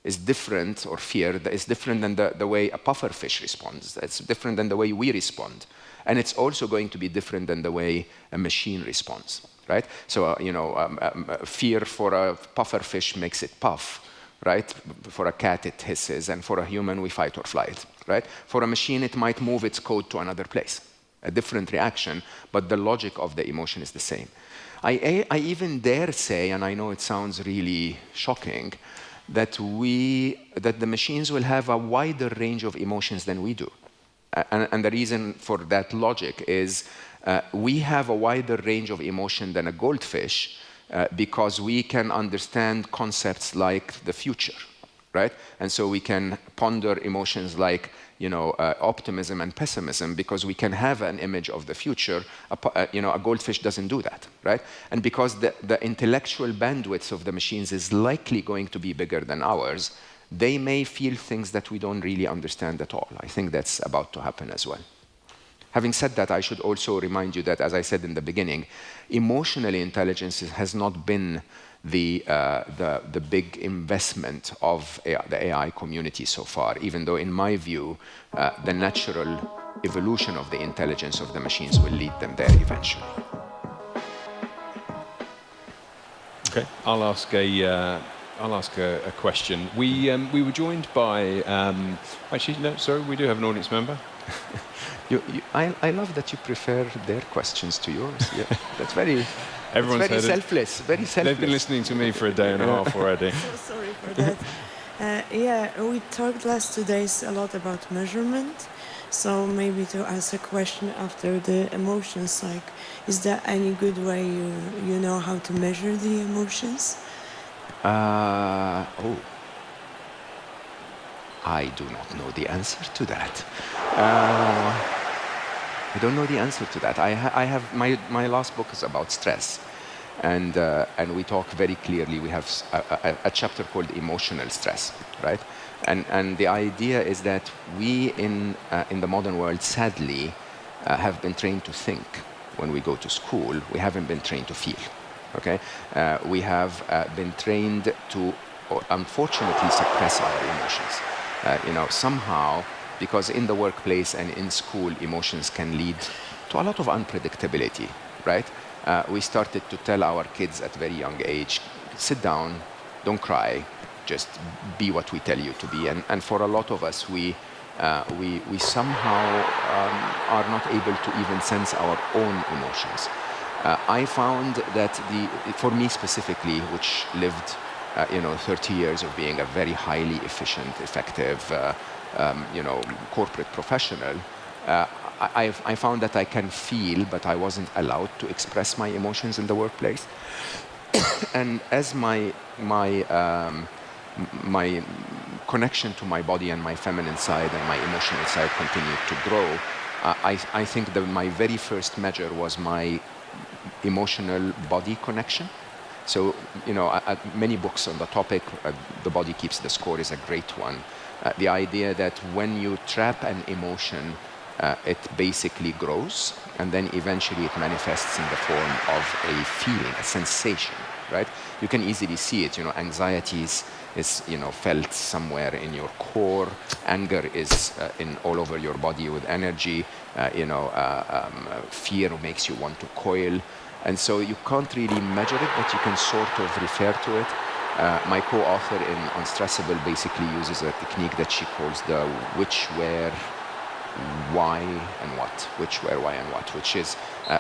is different, or fear is different than the way a pufferfish responds. It's different than the way we respond. And it's also going to be different than the way a machine responds, right? So, fear for a pufferfish makes it puff, right? For a cat, it hisses, and for a human, we fight or flight, right? For a machine, it might move its code to another place, a different reaction, but the logic of the emotion is the same. I even dare say, and I know it sounds really shocking, that the machines will have a wider range of emotions than we do. And the reason for that logic is we have a wider range of emotion than a goldfish because we can understand concepts like the future, right? And so we can ponder emotions like optimism and pessimism because we can have an image of the future. A goldfish doesn't do that, right? And because the intellectual bandwidth of the machines is likely going to be bigger than ours, they may feel things that we don't really understand at all. I think that's about to happen as well. Having said that, I should also remind you that, as I said in the beginning, emotional intelligence has not been the big investment of the AI community so far, even though, in my view, the natural evolution of the intelligence of the machines will lead them there eventually. Okay, I'll ask a question. We were joined by actually no, sorry, we do have an audience member. I love that you prefer their questions to yours. Yeah, that's very. Everyone's very selfless. Very selfless. They've been listening to me for a day and a half already. So sorry for that. We talked last 2 days a lot about measurement. So maybe to ask a question after the emotions, like, is there any good way you know how to measure the emotions? I do not know the answer to that. I don't know the answer to that. I have my last book is about stress, and we talk very clearly. We have a chapter called emotional stress, right? And the idea is that we in the modern world, sadly, have been trained to think. When we go to school, we haven't been trained to feel. Okay, we have been trained to, unfortunately, suppress our emotions. Somehow, because in the workplace and in school, emotions can lead to a lot of unpredictability, right? We started to tell our kids at very young age, sit down, don't cry, just be what we tell you to be. And for a lot of us, we somehow are not able to even sense our own emotions. I found that for me specifically, which lived 30 years of being a very highly efficient, effective, corporate professional, I found that I can feel, but I wasn't allowed to express my emotions in the workplace. And as my connection to my body and my feminine side and my emotional side continued to grow, I think that my very first measure was my emotional body connection. So, many books on the topic, The Body Keeps the Score is a great one. The idea that when you trap an emotion, it basically grows, and then eventually it manifests in the form of a feeling, a sensation, right? You can easily see it. Anxiety is felt somewhere in your core. Anger is all over your body with energy. Fear makes you want to coil. And so you can't really measure it, but you can sort of refer to it. My co-author in Unstressable basically uses a technique that she calls the which, where, why, and what. Which, where, why, and what, which is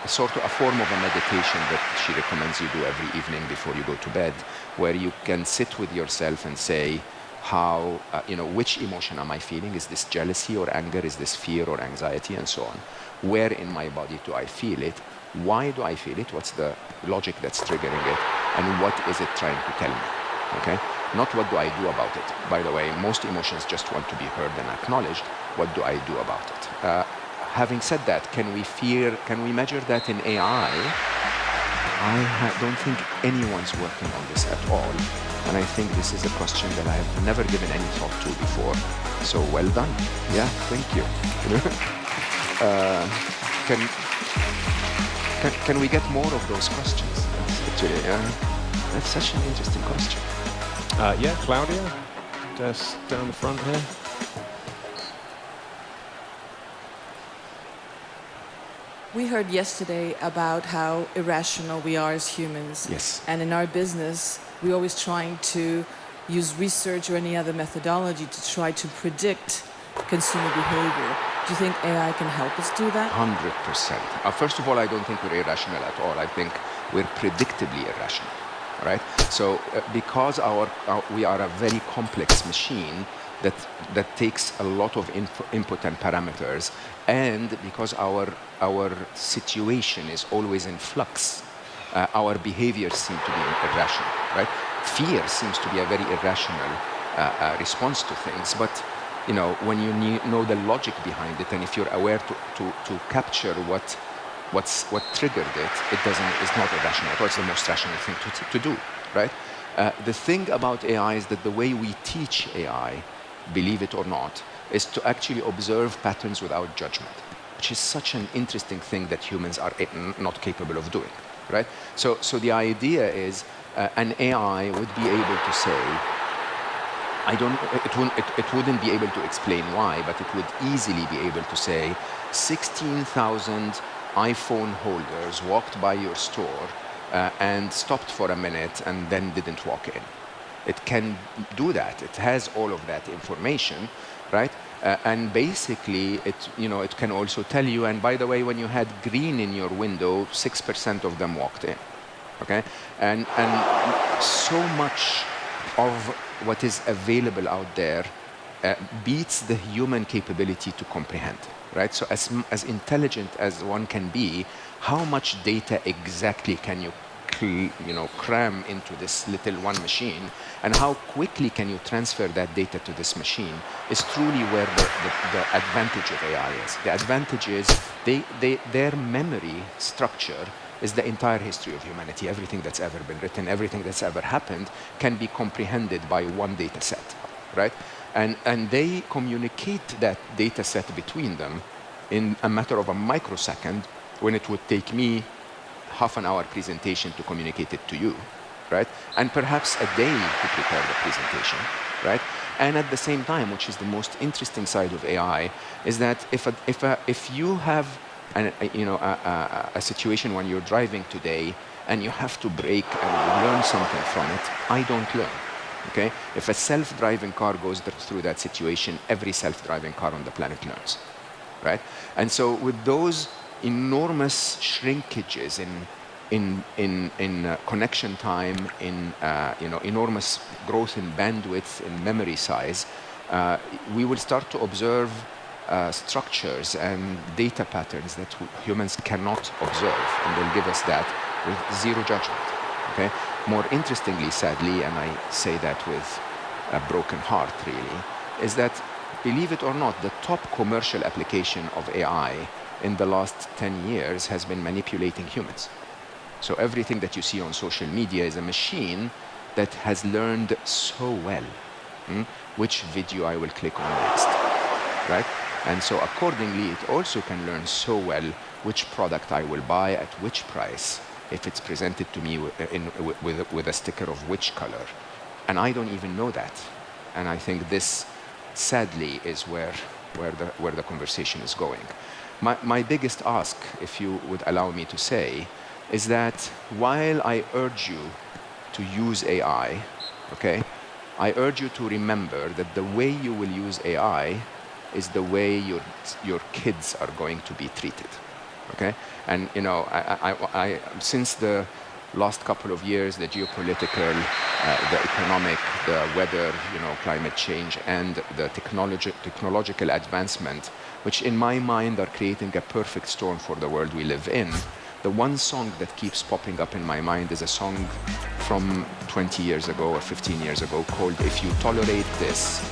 sort of a form of a meditation that she recommends you do every evening before you go to bed, where you can sit with yourself and say, how, which emotion am I feeling? Is this jealousy or anger? Is this fear or anxiety? And so on. Where in my body do I feel it? Why do I feel it? What's the logic that's triggering it? And what is it trying to tell me? Okay? Not what do I do about it. By the way, most emotions just want to be heard and acknowledged. What do I do about it? Having said that, can we measure that in AI? I don't think anyone's working on this at all. And I think this is a question that I have never given any thought to before. So well done. Yeah, thank you. Can we get more of those questions? That's such an interesting question. Yeah, Claudia? down the front here. We heard yesterday about how irrational we are as humans. Yes. And in our business, we're always trying to use research or any other methodology to try to predict consumer behavior. Do you think AI can help us do that? 100%. First of all, I don't think we're irrational at all. I think we're predictably irrational, right? So because we are a very complex machine that takes a lot of input and parameters, and because our situation is always in flux, our behaviors seem to be irrational, right? Fear seems to be a very irrational response to things, but you know, when you know the logic behind it, and if you're aware to capture what triggered it, it's not irrational at all. It's the most rational thing to do, right? The thing about AI is that the way we teach AI, believe it or not, is to actually observe patterns without judgment, which is such an interesting thing that humans are not capable of doing, right? So the idea is an AI would be able to say, it wouldn't be able to explain why, but it would easily be able to say 16,000 iPhone holders walked by your store and stopped for a minute and then didn't walk in. It can do that. It has all of that information, right? And basically, it can also tell you, and by the way, when you had green in your window, 6% of them walked in, okay? And so much of what is available out there beats the human capability to comprehend, right? So as intelligent as one can be, how much data exactly can you cram into this little one machine, and how quickly can you transfer that data to this machine is truly where the advantage of AI is. The advantage is their memory structure is the entire history of humanity. Everything that's ever been written, everything that's ever happened can be comprehended by one data set, right? And they communicate that data set between them in a matter of a microsecond, when it would take me half-an-hour presentation to communicate it to you, right? And perhaps a day to prepare the presentation, right? And at the same time, which is the most interesting side of AI, is that if you have a situation when you're driving today and you have to brake and learn something from it, I don't learn, okay? If a self-driving car goes through that situation, every self-driving car on the planet learns, right? And so with those enormous shrinkages in connection time, in enormous growth in bandwidth, in memory size, we will start to observe structures and data patterns that humans cannot observe, and they'll give us that with zero judgment. Okay. More interestingly, sadly, and I say that with a broken heart, really, is that, believe it or not, the top commercial application of AI in the last 10 years has been manipulating humans. So everything that you see on social media is a machine that has learned so well which video I will click on next, right? And so accordingly, it also can learn so well which product I will buy at which price if it's presented to me with a sticker of which color. And I don't even know that. And I think this, sadly, is where the conversation is going. My biggest ask, if you would allow me to say, is that while I urge you to use AI, okay, I urge you to remember that the way you will use AI is the way your kids are going to be treated, okay? And I since the last couple of years, the geopolitical, the economic, the weather, climate change, and the technological advancement, which in my mind are creating a perfect storm for the world we live in. The one song that keeps popping up in my mind is a song from 20 years ago or 15 years ago called "If You Tolerate This,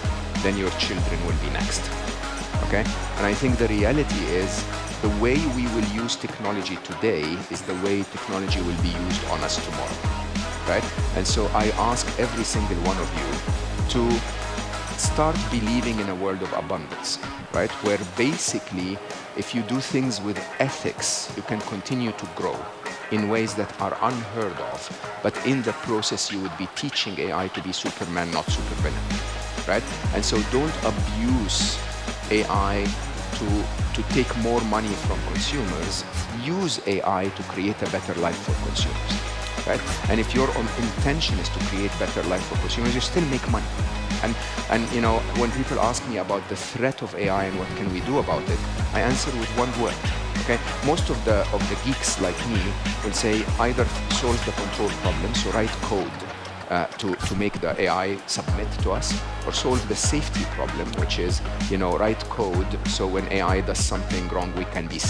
Then Your Children Will Be Next." Okay? And I think the reality is the way we will use technology today is the way technology will be used on us tomorrow, right? And so I ask every single one of you to start believing in a world of abundance, right? Where basically, if you do things with ethics, you can continue to grow in ways that are unheard of. But in the process, you would be teaching AI to be Superman, not supervillain. right? And so don't abuse AI to take more money from consumers. Use AI to create a better life for consumers, right? And if your intention is to create better life for consumers, you still make money. And you know, when people ask me about the threat of AI and what can we do about it, I answer with one word. Okay, most of the geeks like me will say either solve the control problem, so write code to make the AI submit to us, or solve the safety problem, which is, you know, write code so when AI does something wrong, we can be